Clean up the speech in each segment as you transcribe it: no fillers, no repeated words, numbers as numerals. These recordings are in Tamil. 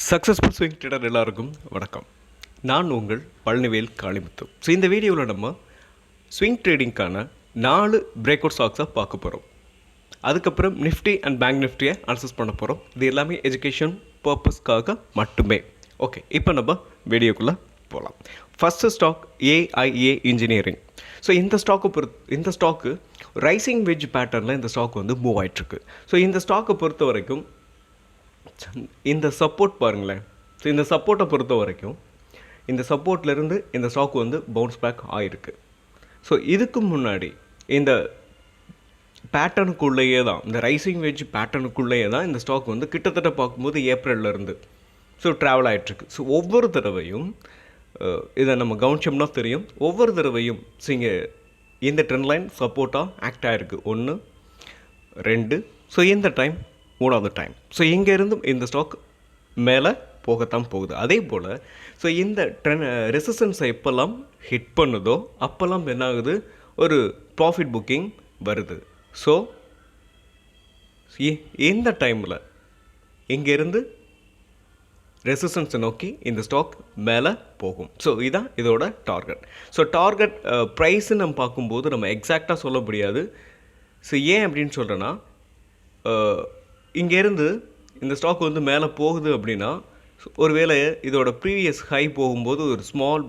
சக்ஸஸ்ஃபுல் ஸ்விங் ட்ரேடர் எல்லாருக்கும் வணக்கம். நான் உங்கள் பழனிவேல் காளிமுத்து. ஸோ இந்த வீடியோவில் நம்ம ஸ்விங் ட்ரேடிங்க்கான 4 பிரேக் அவுட் ஸ்டாக்ஸை பார்க்க போகிறோம். அதுக்கப்புறம் நிஃப்டி அண்ட் பேங்க் நிஃப்டியை அனலைஸ் பண்ண போகிறோம். இது எல்லாமே எஜுகேஷன் பர்பஸ்க்காக மட்டுமே. ஓகே, இப்போ நம்ம வீடியோக்குள்ளே போகலாம். First stock AIA engineering. So இந்த ஸ்டாக்கு ரைசிங் வெஜ் பேட்டர்னில் இந்த ஸ்டாக் வந்து மூவ் ஆகிட்டுருக்கு. ஸோ இந்த ஸ்டாக்கை பொறுத்த வரைக்கும் இந்த சப்போர்ட் பாருங்களேன். ஸோ இந்த சப்போர்ட்டை பொறுத்த வரைக்கும் இந்த சப்போர்ட்லேருந்து இந்த ஸ்டாக் வந்து பவுன்ஸ் பேக் ஆகிருக்கு. ஸோ இதுக்கு முன்னாடி இந்த பேட்டர்னுக்குள்ளேயே தான், இந்த ரைசிங் வெஜ் பேட்டர்னுக்குள்ளேயே தான் இந்த ஸ்டாக் வந்து கிட்டத்தட்ட பார்க்கும்போது ஏப்ரல்லேருந்து ஸோ ட்ராவல் ஆகிட்டுருக்கு. ஸோ ஒவ்வொரு தடவையும் இதை நம்ம கவனிச்சோம்னா தெரியும், ஒவ்வொரு தடவையும் இந்த ட்ரெண்ட் லைன் சப்போர்ட்டாக ஆக்ட் ஆகிருக்கு. 1 2, ஸோ இந்த டைம் 3வது டைம். ஸோ இங்கேருந்து இந்த ஸ்டாக் மேலே போகத்தான் போகுது. அதே போல் ஸோ இந்த ரெசிஸ்டன்ஸை எப்போல்லாம் ஹிட் பண்ணுதோ அப்போல்லாம் என்ன ஆகுது, ஒரு ப்ராஃபிட் புக்கிங் வருது. ஸோ இந்த டைமில் இங்கேருந்து ரெசிஸ்டன்ஸை நோக்கி இந்த ஸ்டாக் மேலே போகும். ஸோ இதுதான் இதோட டார்கெட். ஸோ டார்கெட் ப்ரைஸு நம்ம பார்க்கும்போது நம்ம எக்ஸாக்டாக சொல்ல முடியாது. ஸோ ஏன் அப்படின்னு சொல்கிறேன்னா, இங்கேருந்து இந்த ஸ்டாக் வந்து மேலே போகுது அப்படின்னா, ஒருவேளை இதோட ப்ரீவியஸ் ஹை போகும்போது ஒரு ஸ்மால்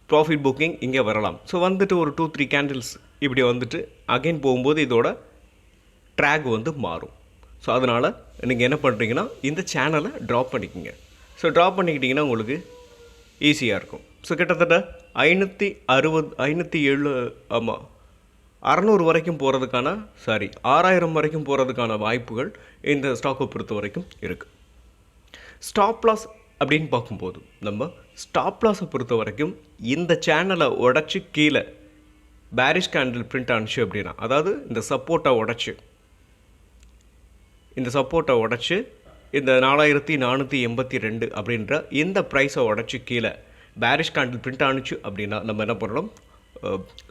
ப்ராஃபிட் புக்கிங் இங்கே வரலாம். ஸோ வந்துட்டு ஒரு 2-3 கேண்டில்ஸ் இப்படி வந்துட்டு அகைன் போகும்போது இதோட ட்ராக் வந்து மாறும். ஸோ அதனால் நீங்கள் என்ன பண்ணுறீங்கன்னா, இந்த சேனலை ட்ராப் பண்ணிக்கிங்க. ஸோ ட்ராப் பண்ணிக்கிட்டிங்கன்னா உங்களுக்கு ஈஸியாக இருக்கும். ஸோ கிட்டத்தட்ட 560 ஆமாம் 600 வரைக்கும் போகிறதுக்கான 6000 வரைக்கும் போகிறதுக்கான வாய்ப்புகள் இந்த ஸ்டாக்கை பொறுத்த வரைக்கும் இருக்குது. ஸ்டாப் லாஸ் அப்படின்னு பார்க்கும்போது நம்ம ஸ்டாப் லாஸை பொறுத்த வரைக்கும் இந்த சேனலை உடச்சி கீழே பேரிஷ் கேண்டில் பிரிண்ட் ஆனிச்சு அப்படின்னா, அதாவது இந்த சப்போர்ட்டை உடச்சி இந்த 4482 அப்படின்ற இந்த ப்ரைஸை உடச்சி கீழே பேரிஷ் கேண்டில் பிரிண்ட் ஆனிச்சு அப்படின்னா நம்ம என்ன பண்ணணும்,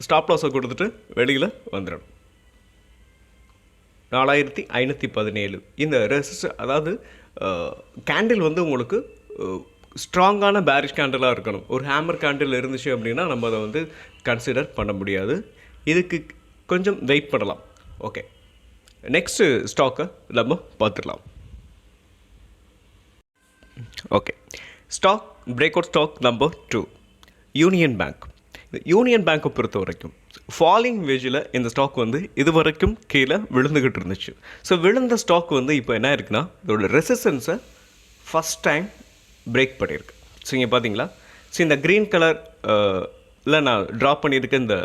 ஸ்டாப் லாஸை கொடுத்துட்டு வெளியில் வந்துடணும். 4517 இந்த அதாவது கேண்டில் வந்து உங்களுக்கு ஸ்ட்ராங்கான பேரிஷ் கேண்டிலாக இருக்கணும். ஒரு ஹேமர் கேண்டில் இருந்துச்சு அப்படின்னா நம்ம அதை வந்து கன்சிடர் பண்ண முடியாது. இதுக்கு கொஞ்சம் வெயிட் பண்ணலாம். ஓகே, நெக்ஸ்ட்டு ஸ்டாக்கை நம்ம பார்த்துடலாம். Okay, stock break out stock number 2 Union Bank. Union பேங்க்கை பொறுத்த வரைக்கும் ஃபாலிங் வேஜில் இந்த ஸ்டாக் வந்து இது வரைக்கும் கீழே விழுந்துக்கிட்டு இருந்துச்சு. ஸோ விழுந்த ஸ்டாக் வந்து இப்போ என்ன இருக்குன்னா, இதோட ரெசிஸ்டன்ஸை ஃபஸ்ட் டைம் பிரேக் பண்ணியிருக்கு. ஸோ இங்கே பார்த்தீங்களா, ஸோ இந்த க்ரீன் கலரில் நான் ட்ராப் பண்ணியிருக்க இந்த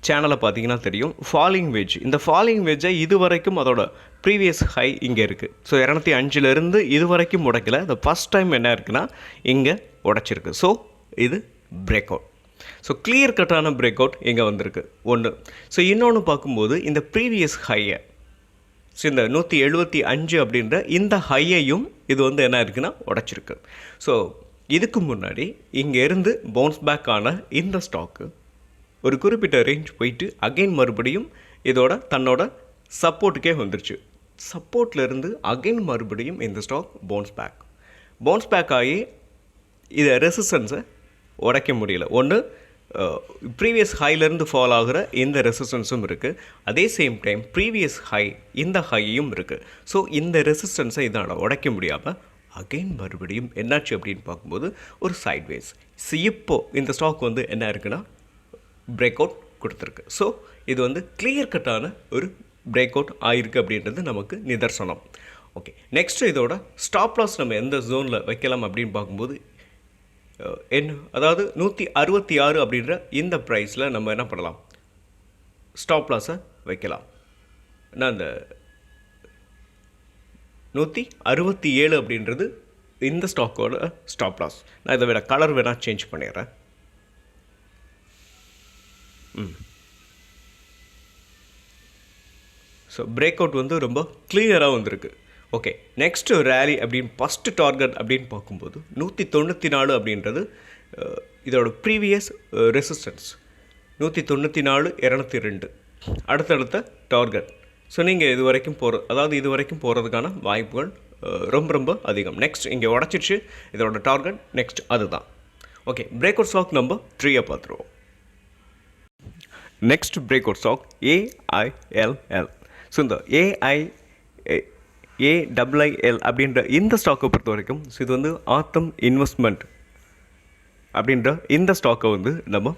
சேனலை பார்த்தீங்கன்னா தெரியும், ஃபாலிங் வேஜ். இந்த ஃபாலிங் வேஜை இது வரைக்கும் அதோட ப்ரீவியஸ் ஹை இங்கே இருக்குது. ஸோ 205 இது வரைக்கும் உடைக்கல. இந்த ஃபஸ்ட் டைம் என்ன இருக்குன்னா இங்கே உடைச்சிருக்கு. ஸோ இது பிரேக் அவுட். ஸோ கிளியர் கட்டான பிரேக் அவுட் இங்கே வந்திருக்கு 1. ஸோ இன்னொன்று பார்க்கும்போது இந்த ப்ரீவியஸ் ஹையை, ஸோ இந்த 175 அப்படின்ற இந்த ஹையையும் இது வந்து என்ன இருக்குன்னா உடைச்சிருக்கு. ஸோ இதுக்கு முன்னாடி இங்கேருந்து பவுன்ஸ் பேக் ஆன இந்த ஸ்டாக்கு ஒரு குறிப்பிட்ட ரேஞ்ச் போயிட்டு அகைன் மறுபடியும் தன்னோட சப்போர்ட்டுக்கே வந்துருச்சு. சப்போர்ட்லேருந்து அகைன் மறுபடியும் இந்த ஸ்டாக் பவுன்ஸ் பேக் ஆகி இதை ரெசிஸ்டன்ஸை உடைக்க முடியல. 1 ப்ரீவியஸ் ஹைலேருந்து ஃபால் ஆகிற இந்த ரெசிஸ்டன்ஸும் இருக்குது. அதே சேம் டைம் ப்ரீவியஸ் ஹை இந்த ஹையும் இருக்குது. ஸோ இந்த ரெசிஸ்டன்ஸை இதனால் உடைக்க முடியாமல் அகைன் மறுபடியும் என்னாச்சு அப்படின்னு பார்க்கும்போது ஒரு சைட்வேஸ். ஸோ இப்போது இந்த ஸ்டாக் வந்து என்ன இருக்குன்னா பிரேக் அவுட் கொடுத்துருக்கு. ஸோ இது வந்து கிளியர் கட்டான ஒரு பிரேக் அவுட் ஆகிருக்கு அப்படின்றது நமக்கு நிதர்சனம். ஓகே, நெக்ஸ்ட்டு இதோட ஸ்டாப் லாஸ் நம்ம எந்த ஜோனில் வைக்கலாம் அப்படின்னு பார்க்கும்போது அதாவது 166 அப்படின்ற இந்த ப்ரைஸில் நம்ம என்ன பண்ணலாம், ஸ்டாப் லாஸை வைக்கலாம். நான் அந்த 167 அப்படின்றது இந்த ஸ்டாக்கோட ஸ்டாப் லாஸ். நான் இதை வேறு கலர் வேணால் சேஞ்ச் பண்ணிடுறேன். ஸோ பிரேக் அவுட் வந்து ரொம்ப கிளியராக வந்திருக்கு. ஓகே, நெக்ஸ்ட்டு ரேலி அப்படின்னு ஃபஸ்ட்டு டார்கெட் அப்படின்னு பார்க்கும்போது 194 அப்படின்றது இதோட ப்ரீவியஸ் ரெசிஸ்டன்ஸ். 194 202 அடுத்தடுத்த டார்கெட். ஸோ நீங்கள் இது வரைக்கும் போகிறதுக்கான வாய்ப்புகள் ரொம்ப ரொம்ப அதிகம். நெக்ஸ்ட் இங்கே உடச்சிருச்சு, இதோட டார்கெட் நெக்ஸ்ட் அதுதான். Okay, break out stock number 3 பார்த்துருவோம். Next break out stock AILL. So இந்த AIIL அப்படின்ற இந்த ஸ்டாக்கை பொறுத்த வரைக்கும் இது வந்து ஆத்தம் இன்வெஸ்ட்மெண்ட் அப்படின்ற இந்த ஸ்டாக்கை வந்து நம்ம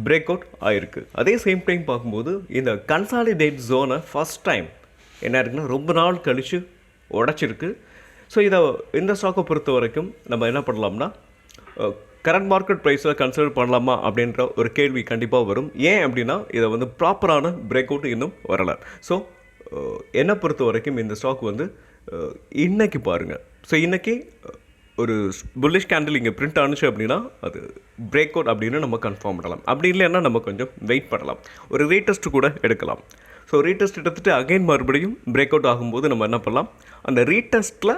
பிரேக் அவுட் ஆகிருக்கு. அதே சேம் டைம் பார்க்கும்போது இந்த கன்சாலிடேட் ஜோனை ஃபஸ்ட் டைம் என்ன இருக்குன்னா ரொம்ப நாள் கழித்து உடச்சிருக்கு. ஸோ இந்த ஸ்டாக்கை பொறுத்த வரைக்கும் நம்ம என்ன பண்ணலாம்னா கரண்ட் மார்க்கெட் ப்ரைஸில் கன்சிடர் பண்ணலாமா அப்படின்ற ஒரு கேள்வி கண்டிப்பாக வரும். ஏன் அப்படின்னா இதை வந்து ப்ராப்பரான பிரேக் அவுட் இன்னும் வரலை. ஸோ என்னை பொறுத்த வரைக்கும் இந்த ஸ்டாக் வந்து இன்றைக்கி பாருங்கள். ஸோ இன்றைக்கி ஒரு புல்லிஷ் கேண்டில் இங்கே பிரிண்ட் ஆனிச்சு அப்படின்னா அது பிரேக் அவுட் அப்படின்னு நம்ம கன்ஃபார்ம் பண்ணலாம். அப்படி இல்லைன்னா நம்ம கொஞ்சம் வெயிட் பண்ணலாம், ஒரு ரீடெஸ்ட் கூட எடுக்கலாம். ஸோ ரீடெஸ்ட் எடுத்துகிட்டு அகைன் மறுபடியும் பிரேக் அவுட் ஆகும்போது நம்ம என்ன பண்ணலாம், அந்த ரீடெஸ்ட்டில்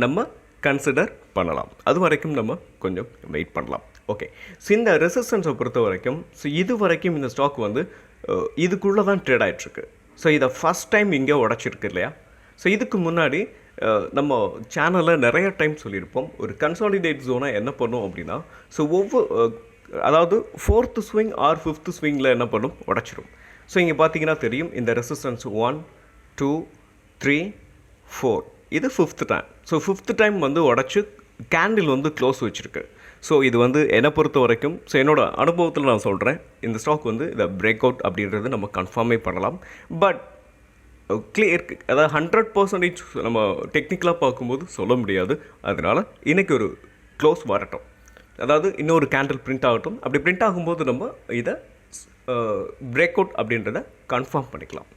நம்ம கன்சிடர் பண்ணலாம். அது வரைக்கும் நம்ம கொஞ்சம் வெயிட் பண்ணலாம். ஓகே, ஸோ இந்த ரெசிஸ்டன்ஸை பொறுத்த வரைக்கும் ஸோ இது வரைக்கும் இந்த ஸ்டாக் வந்து இதுக்குள்ளே தான் ட்ரேட் ஆகிட்டுருக்கு. ஸோ இதை ஃபஸ்ட் டைம் இங்கே உடச்சிருக்கு இல்லையா. ஸோ இதுக்கு முன்னாடி நம்ம சேனலில் நிறைய டைம் சொல்லியிருப்போம், ஒரு கன்சாலிடேட் ஜோனை என்ன பண்ணும் அப்படின்னா ஸோ அதாவது 4th ஸ்விங் ஆர் 5th ஸ்விங்கில் என்ன பண்ணும், உடச்சிரும். ஸோ இங்கே பார்த்தீங்கன்னா தெரியும், இந்த ரெசிஸ்டன்ஸ் 1 2 3 4 இது 5th time. So 5th time வந்து உடச்சி கேண்டில் வந்து க்ளோஸ் வச்சுருக்கு. ஸோ இது வந்து என்னை பொறுத்த வரைக்கும் ஸோ என்னோடய அனுபவத்தில் நான் சொல்கிறேன், இந்த ஸ்டாக் வந்து இதை பிரேக் அவுட் அப்படின்றது நம்ம கன்ஃபார்மே பண்ணலாம். பட் கிளியர், அதாவது 100% நம்ம டெக்னிக்கலாக பார்க்கும்போது சொல்ல முடியாது. அதனால் இன்றைக்கி ஒரு க்ளோஸ் வரட்டும், அதாவது இன்னொரு கேண்டில் பிரிண்ட் ஆகட்டும். அப்படி பிரிண்ட் ஆகும்போது நம்ம இதை பிரேக் அவுட் அப்படின்றத கன்ஃபார்ம் பண்ணிக்கலாம்.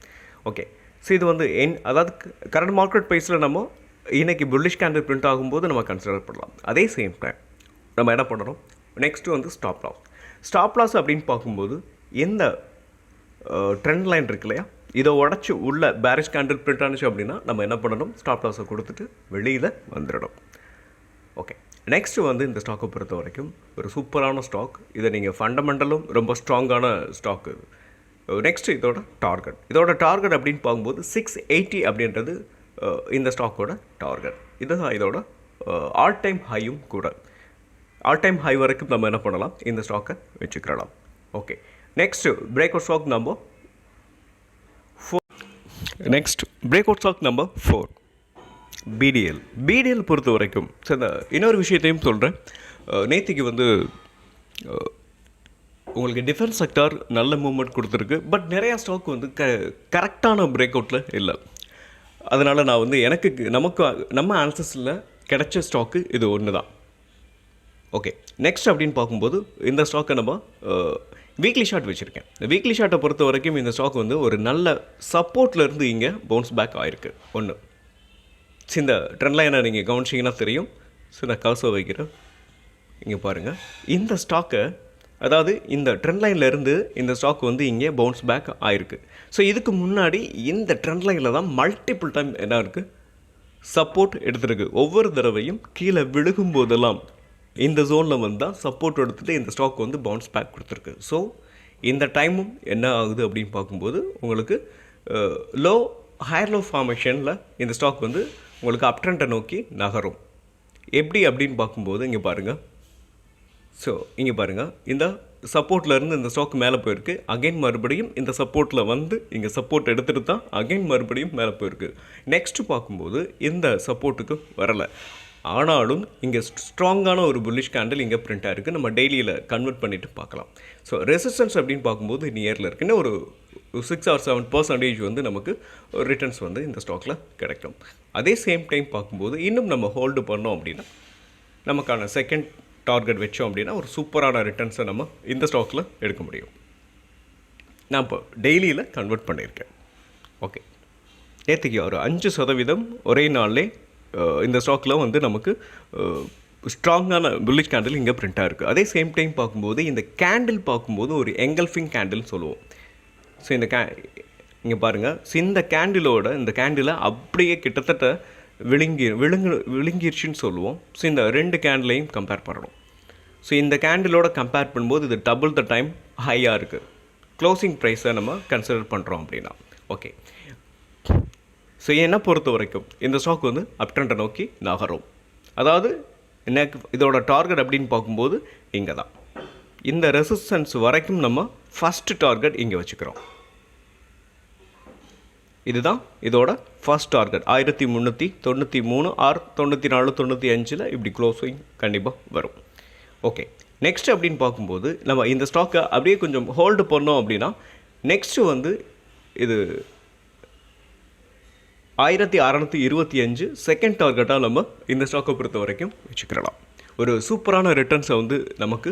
ஓகே, ஸோ இது வந்து அதாவது கரண்ட் மார்க்கெட் ப்ரைஸில் நம்ம இன்றைக்கி புல்லிஷ் கேண்டில் பிரிண்ட் ஆகும்போது நம்ம கன்சிடர் பண்ணலாம். அதே சேம் டைம் நம்ம என்ன பண்ணணும், நெக்ஸ்ட்டு வந்து ஸ்டாப் லாஸ். ஸ்டாப் லாஸ் அப்படின்னு பார்க்கும்போது எந்த ட்ரெண்ட் லைன் இருக்கு இல்லையா, இதை உடச்சி உள்ள பேரிஷ் கேண்டில் பிரிண்ட் ஆனிச்சு அப்படின்னா நம்ம என்ன பண்ணணும், ஸ்டாப் லாஸை கொடுத்துட்டு வெளியில் வந்துடணும். ஓகே, நெக்ஸ்ட்டு வந்து இந்த ஸ்டாக்கை பொறுத்த வரைக்கும் ஒரு சூப்பரான ஸ்டாக். இதை நீங்கள் ஃபண்டமெண்டலும் ரொம்ப ஸ்ட்ராங்கான ஸ்டாக்கு. நெக்ஸ்ட்டு இதோட டார்கெட் அப்படின்னு பார்க்கும்போது 680 அப்படின்றது இந்த ஸ்டாக்கோட டார்கெட். இதுதான் இதோட ஆல் டைம் ஹையும் கூட. ஆல் டைம் ஹை வரைக்கும் நம்ம என்ன பண்ணலாம், இந்த ஸ்டாக்கை வச்சுக்கலாம். Okay, next break out stock number 4 BDL பொறுத்த வரைக்கும் சரி, இன்னொரு விஷயத்தையும் சொல்கிறேன். நேற்றுக்கு வந்து உங்களுக்கு டிஃபென்ஸ் செக்டார் நல்ல மூவ்மெண்ட் கொடுத்துருக்கு. பட் நிறையா ஸ்டாக் வந்து கரெக்டான பிரேக் அவுட்டில் இல்லை. அதனால் நான் வந்து நம்ம ஆன்சர்ஸில் கிடைச்ச ஸ்டாக்கு இது ஒன்று தான். ஓகே, நெக்ஸ்ட் அப்படின்னு பார்க்கும்போது இந்த ஸ்டாக்கை நம்ம வீக்லி ஷார்ட் வச்சுருக்கேன். இந்த வீக்லி ஷார்ட்டை பொறுத்த வரைக்கும் இந்த ஸ்டாக் வந்து ஒரு நல்ல சப்போர்ட்லேருந்து இங்கே பவுன்ஸ் பேக் ஆகிருக்கு ஒன்று. இந்த ட்ரெண்ட் லைனை நீங்கள் கவனிச்சிங்கன்னா தெரியும். ஸோ நான் கர்சர் வைக்கிறேன், இங்கே பாருங்கள். இந்த ஸ்டாக்கை அதாவது இந்த ட்ரெண்ட் லைன்லேருந்து இந்த ஸ்டாக் வந்து இங்கே பவுன்ஸ் பேக் ஆகிருக்கு. ஸோ இதுக்கு முன்னாடி இந்த ட்ரெண்ட் லைனில் தான் மல்டிபிள் டைம் என்ன இருக்குது, சப்போர்ட் எடுத்துருக்கு. ஒவ்வொரு தடவையும் கீழே விழுகும் போதெல்லாம் இந்த ஜோனில் வந்து தான் சப்போர்ட் எடுத்துகிட்டு இந்த ஸ்டாக் வந்து பவுன்ஸ் பேக் கொடுத்துருக்கு. ஸோ இந்த டைமும் என்ன ஆகுது அப்படின்னு பார்க்கும்போது உங்களுக்கு ஹையர் லோ ஃபார்மேஷனில் இந்த ஸ்டாக் வந்து உங்களுக்கு அப் ட்ரெண்டை நோக்கி நகரும். எப்படி அப்படின்னு பார்க்கும்போது இங்கே பாருங்கள். ஸோ இங்கே பாருங்கள், இந்த சப்போர்ட்லேருந்து இந்த ஸ்டாக் மேலே போயிருக்கு. அகைன் மறுபடியும் இந்த சப்போர்ட்டில் வந்து இங்கே சப்போர்ட் எடுத்துகிட்டு தான் அகைன் மறுபடியும் மேலே போயிருக்கு. நெக்ஸ்ட்டு பார்க்கும்போது இந்த சப்போர்ட்டுக்கு வரலை. ஆனாலும் இங்கே ஸ்ட்ராங்கான ஒரு புல்லிஷ் கேண்டில் இங்கே பிரிண்ட் ஆகிருக்கு. நம்ம டெய்லியில் கன்வெர்ட் பண்ணிவிட்டு பார்க்கலாம். ஸோ ரெசிஸ்டன்ஸ் அப்படின்னு பார்க்கும்போது நியரில் இருக்குன்னு ஒரு 6 or 7% வந்து நமக்கு ரிட்டர்ன்ஸ் வந்து இந்த ஸ்டாக்கில் கிடைக்கும். அதே சேம் டைம் பார்க்கும்போது இன்னும் நம்ம ஹோல்டு பண்ணோம் அப்படின்னா நமக்கான செகண்ட் டார்கெட் வச்சோம் அப்படின்னா ஒரு சூப்பரான ரிட்டர்ன்ஸை நம்ம இந்த ஸ்டாக்கில் எடுக்க முடியும். நான் இப்போ டெய்லியில் கன்வெர்ட் பண்ணியிருக்கேன். ஓகே, நேற்றுக்கு ஒரு 5% ஒரே நாள்லே இந்த ஸ்டாக்கில் வந்து நமக்கு ஸ்ட்ராங்கான புல்லிஷ் கேண்டில் இங்கே பிரிண்ட்டாக இருக்குது. அதே சேம் டைம் பார்க்கும்போது இந்த கேண்டில் பார்க்கும்போது ஒரு எங்கல்ஃபிங் கேண்டில்னு சொல்லுவோம். ஸோ இந்த இங்கே பாருங்கள், ஸோ இந்த கேண்டிலை அப்படியே கிட்டத்தட்ட விழுங்கிருச்சுன்னு சொல்லுவோம். ஸோ இந்த 2 கேண்டிலையும் கம்பேர் பண்ணணும். ஸோ இந்த கேண்டிலோட கம்பேர் பண்ணும்போது இது டபுள் த டைம் ஹையாக இருக்குது. க்ளோசிங் ப்ரைஸை நம்ம கன்சிடர் பண்ணுறோம் அப்படின்னா. ஓகே, ஸோ என்னை பொறுத்த வரைக்கும் இந்த ஸ்டாக் வந்து அப் ட்ரெண்டை நோக்கி நகரும். அதாவது எனக்கு இதோட டார்கெட் அப்படின்னு பார்க்கும்போது இங்கே தான், இந்த ரெசிஸ்டன்ஸ் வரைக்கும் நம்ம ஃபஸ்ட்டு டார்கெட் இங்கே வச்சுக்கிறோம். இதுதான் இதோட ஃபஸ்ட் டார்கெட் 1393 ஆர் 94 95 இப்படி க்ளோஸிங் கண்டிப்பாக வரும். ஓகே, நெக்ஸ்ட் அப்படின்னு பார்க்கும்போது நம்ம இந்த ஸ்டாக்கை அப்படியே கொஞ்சம் ஹோல்டு பண்ணோம் அப்படின்னா நெக்ஸ்ட்டு வந்து இது 1625 செகண்ட் டார்கெட்டாக நம்ம இந்த ஸ்டாக்கை பொறுத்த வரைக்கும் வச்சுக்கிறலாம். ஒரு சூப்பரான ரிட்டர்ன்ஸை வந்து நமக்கு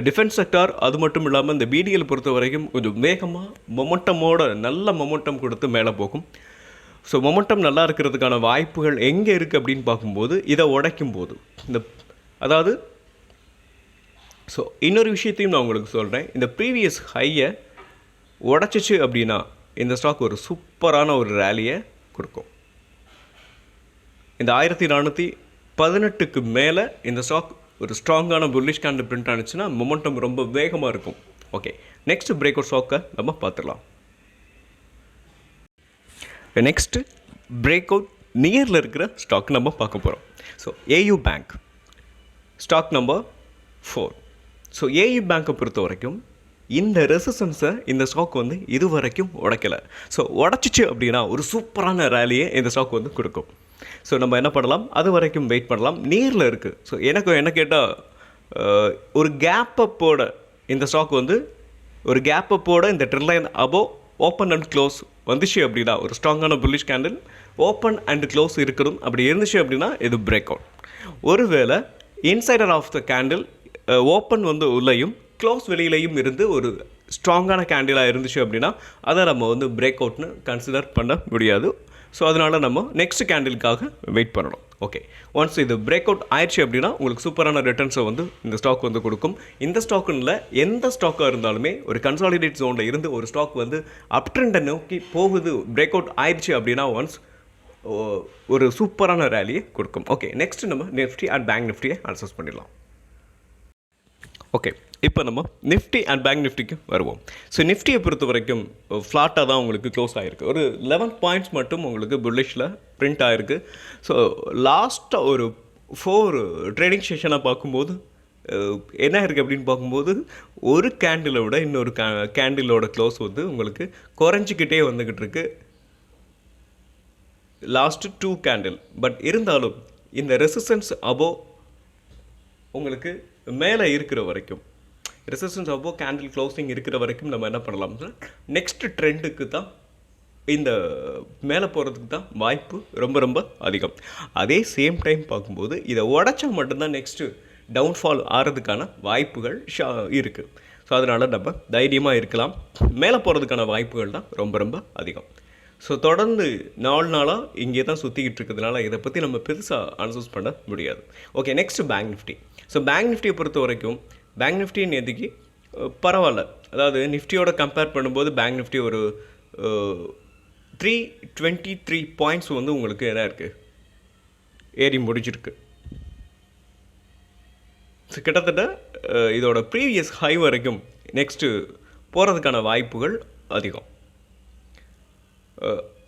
டிஃபென்ஸ் செக்டார், அது மட்டும் இல்லாமல் இந்த பிடிஎல் பொறுத்த வரைக்கும் கொஞ்சம் வேகமாக மொமெண்டமோட நல்ல மொமெண்டம் கொடுத்து மேலே போகும். ஸோ மொமெண்டம் நல்லா இருக்கிறதுக்கான வாய்ப்புகள் எங்கே இருக்குது அப்படின்னு பார்க்கும்போது இதை உடைக்கும் போது அதாவது ஸோ இன்னொரு விஷயத்தையும் நான் உங்களுக்கு சொல்கிறேன். இந்த ப்ரீவியஸ் ஹையை உடைச்சிச்சு அப்படின்னா இந்த ஸ்டாக் ஒரு சூப்பரான ஒரு ரேலியை கொடுக்கும். இந்த 1418க்கு மேலே இந்த ஸ்டாக் ஒரு ஸ்ட்ராங்கான புல்லிஷ் கேண்டில் பிரிண்ட் ஆனிச்சுன்னா மொமெண்டம் ரொம்ப வேகமாக இருக்கும். ஓகே, நெக்ஸ்ட் பிரேக் அவுட் ஸ்டாக்கை நம்ம பார்த்துடலாம். நெக்ஸ்ட்டு பிரேக் அவுட் நியரில் இருக்கிற ஸ்டாக் நம்ம பார்க்க போகிறோம். So AU bank stock number 4. So AU பேங்க்கை பொறுத்த வரைக்கும் இந்த ரெசிஸ்டன்ஸை இந்த ஸ்டாக் வந்து இது வரைக்கும் உடைக்கலை. ஸோ உடச்சிச்சு அப்படின்னா ஒரு சூப்பரான ரேலியை இந்த ஸ்டாக் வந்து கொடுக்கும். ஸோ நம்ம என்ன பண்ணலாம், அது வரைக்கும் வெயிட் பண்ணலாம். நேரில் இருக்குது. ஸோ எனக்கு என்ன கேட்டால் ஒரு கேப்பப்போட இந்த ஸ்டாக் வந்து ஒரு கேப்பப்போட இந்த trend line above open and close வந்துச்சு அப்படின்னா ஒரு ஸ்ட்ராங்கான bullish candle open and close இருக்கணும். அப்படி இருந்துச்சு அப்படின்னா இது பிரேக் அவுட். ஒருவேளை insider of the candle open வந்து உள்ளேயும் க்ளோஸ் வெளியிலையும் இருந்து ஒரு ஸ்ட்ராங்கான கேண்டிலாக இருந்துச்சு அப்படின்னா அதை நம்ம வந்து பிரேக் அவுட்னு கன்சிடர் பண்ண முடியாது. ஸோ அதனால் நம்ம நெக்ஸ்ட் கேண்டிலுக்காக வெயிட் பண்ணணும். ஓகே, ஒன்ஸ் இது பிரேக் அவுட் ஆயிடுச்சு அப்படின்னா உங்களுக்கு சூப்பரான ரிட்டர்ன்ஸை வந்து இந்த ஸ்டாக் வந்து கொடுக்கும். இந்த ஸ்டாக்குன்னு எந்த ஸ்டாக்காக இருந்தாலுமே ஒரு கன்சாலிடேட் ஜோனில் இருந்து ஒரு ஸ்டாக் வந்து அப் ட்ரெண்டை நோக்கி போகுது, பிரேக் அவுட் ஆயிடுச்சு அப்படின்னா ஒன்ஸ் ஒரு சூப்பரான ரேலியை கொடுக்கும். ஓகே, நெக்ஸ்ட் நம்ம நிஃப்டி அண்ட் பேங்க் நிஃப்டியை அனலைஸ் பண்ணிடலாம். ஓகே, இப்போ நம்ம நிஃப்டி அண்ட் பேங்க் நிஃப்டிக்கு வருவோம். ஸோ நிஃப்டியை பொறுத்த வரைக்கும் ஃப்ளாட்டாக தான் உங்களுக்கு க்ளோஸ் ஆகிருக்கு. ஒரு 11 பாயிண்ட்ஸ் மட்டும் உங்களுக்கு புல்லிஷில் பிரிண்ட் ஆகிருக்கு. ஸோ லாஸ்ட்டாக ஒரு 4 ட்ரேடிங் செஷனாக பார்க்கும்போது என்ன இருக்குது அப்படின்னு பார்க்கும்போது ஒரு கேண்டிலை விட இன்னொரு கேண்டிலோட க்ளோஸ் வந்து உங்களுக்கு குறைஞ்சிக்கிட்டே வந்துக்கிட்டு இருக்கு லாஸ்ட்டு 2 கேண்டில். பட் இருந்தாலும் இந்த ரெசிஸ்டன்ஸ் அபோவ் உங்களுக்கு மேலே இருக்கிற வரைக்கும், ரெசிஸ்டன்ஸ் அபோவ் கேண்டில் க்ளோசிங் இருக்கிற வரைக்கும் நம்ம என்ன பண்ணலாம்னா நெக்ஸ்ட் ட்ரெண்டுக்கு தான் இந்த மேலே போகிறதுக்கு தான் வாய்ப்பு ரொம்ப ரொம்ப அதிகம். அதே சேம் டைம் பார்க்கும்போது இதை உடச்சா மட்டும்தான் நெக்ஸ்ட்டு டவுன்ஃபால் ஆகிறதுக்கான வாய்ப்புகள் இருக்குது. ஸோ அதனால் நம்ம தைரியமாக இருக்கலாம். மேலே போகிறதுக்கான வாய்ப்புகள் தான் ரொம்ப ரொம்ப அதிகம். ஸோ தொடர்ந்து 4 நாளாக இங்கே தான் சுற்றிக்கிட்டு இருக்கிறதுனால இதை பற்றி நம்ம பெருசாக அனலைஸ் பண்ண முடியாது. Okay, next bank Nifty. So bank நிஃப்டியை பொறுத்த வரைக்கும் பேங்க் நிஃப்டி நேற்றுக்கு பரவாயில்ல. அதாவது நிஃப்டியோட கம்பேர் பண்ணும்போது பேங்க் நிஃப்டி ஒரு 323 பாயிண்ட்ஸ் வந்து உங்களுக்கு என்ன இருக்குது ஏறி முடிஞ்சிருக்கு. ஸோ கிட்டத்தட்ட இதோட ப்ரீவியஸ் ஹை வரைக்கும் நெக்ஸ்ட்டு போகிறதுக்கான வாய்ப்புகள் அதிகம்.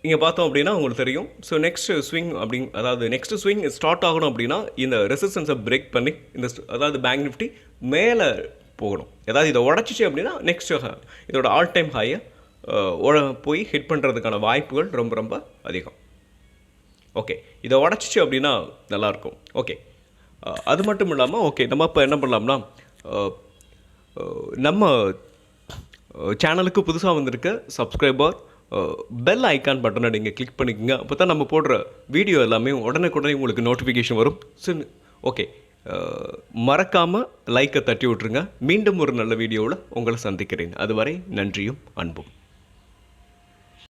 இங்கே பார்த்தோம் அப்படின்னா உங்களுக்கு தெரியும். ஸோ நெக்ஸ்ட் ஸ்விங் அதாவது நெக்ஸ்ட் ஸ்விங் ஸ்டார்ட் ஆகணும் அப்படின்னா இந்த ரெசிஸ்டன்ஸை பிரேக் பண்ணி அதாவது பேங்க் நிஃப்டி மேலே போகணும். ஏதாவது இதை உடச்சிச்சு அப்படின்னா நெக்ஸ்ட் இதோட ஆல் டைம் ஹையை போய் ஹிட் பண்ணுறதுக்கான வாய்ப்புகள் ரொம்ப ரொம்ப அதிகம். ஓகே, இதை உடச்சிச்சு அப்படின்னா நல்லாயிருக்கும். ஓகே, அது மட்டும் இல்லாமல் ஓகே நம்ம இப்போ என்ன பண்ணலாம்னா நம்ம சேனலுக்கு புதுசாக வந்திருக்க சப்ஸ்கிரைபர் பெல் ஐக்கான் பட்டனை நீங்கள் கிளிக் பண்ணிக்கோங்க. அப்போ தான் நம்ம போடுற வீடியோ எல்லாமே உடனே உங்களுக்கு நோட்டிஃபிகேஷன் வரும். ஓகே, மறக்காமல் லைக்கை தட்டி விட்ருங்க. மீண்டும் ஒரு நல்ல வீடியோவில் உங்களை சந்திக்கிறேன். அதுவரை நன்றியும் அன்பும்.